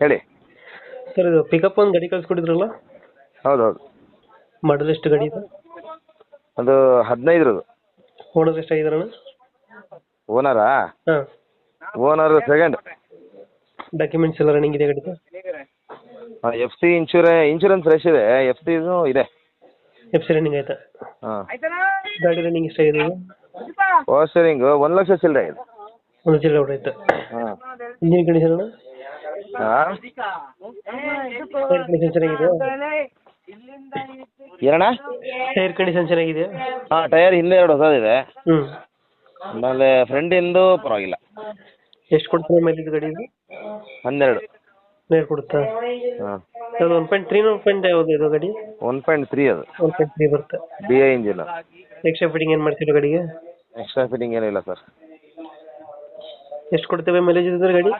ಹೇಳಿ. ಸರ್ ಇದು ಪಿಕಪ್ ಒಂದು ಗಾಡಿ ಕಳಿಸ್ಕೊಟ್ಟಿದ್ರಲ್ಲ, ಹೌದೌದು, ಮಾಡಲ್ ಎಷ್ಟು ಗಾಡಿ ಇದು? ಅದು 15 ಓನರ್ ಎಷ್ಟಾಗಿದಾರಣ? ಓನರಾ? ಹಾಂ. Owner second. ಡಾಕ್ಯುಮೆಂಟ್ಸ್ ಎಲ್ಲ ರನ್ನಿಂಗ್ ಇದೆ ಗಾಡಿದು? FC ಇನ್ಶೂರೆನ್ಸ್ ಫ್ರೆಶ್ ಇದೆ, FC ಇದೆ. FC ರನ್ನಿಂಗ್ ಆಯ್ತಾ? ಹಾಂ. ಗಾಡಿ ರನ್ನಿಂಗ್ ಎಷ್ಟಾಗಿದೆ ಇದು? ಪವರ್ ಸ್ಟೇರಿಂಗ್ 1 ಲಕ್ಷ ಚಿಲ್ಲರೆ ಇದೆ. ಒಂದು ಚಿಲ್ಲರೆ ಹೊಡೆಯುತ್ತೆ. ಹಾಂ. ಇಂಜಿನ್ ಕಂಡೀಷನ್ ಅಣ್ಣ? ಹಾಂ, ಟೈರ್ ಕಂಡೀಷನ್ ಚೆನ್ನಾಗಿದೆಯಾ? ಏನಣ್ಣ? ಟೈರ್ ಕಂಡೀಷನ್ ಚೆನ್ನಾಗಿದೆಯಾ? ಹಾಂ, ಟೈರ್ ಹಿಂದೆ 2 ಹೊಸದಿದೆ. ಹ್ಞೂ. ಆಮೇಲೆ ಫ್ರಂಟಿಂದು ಪರವಾಗಿಲ್ಲ. ಎಷ್ಟು ಕೊಡ್ತಾರೆ ಮೈಲೇಜ್ ಗಾಡಿ ಇದು? 12. ನೇರ್ ಕೊಡುತ್ತಾ? ಹಾಂ. ಅದು 1.3 1. ಯಾವುದು ಇದು ಗಾಡಿ? 1.3 ಅದು. 1.3 ಬರುತ್ತೆ. BI engine. ಎಕ್ಸ್ಟ್ರಾ ಫಿಟ್ಟಿಂಗ್ ಏನು ಮಾಡ್ತೀರಾ ಗಾಡಿಗೆ? ಎಕ್ಸ್ಟ್ರಾ ಫಿಟ್ಟಿಂಗ್ ಏನಿಲ್ಲ ಸರ್. ಎಷ್ಟು ಕೊಡ್ತೇವೆ ಮೈಲೇಜ್ ಇದ್ರೆ ಗಾಡಿ?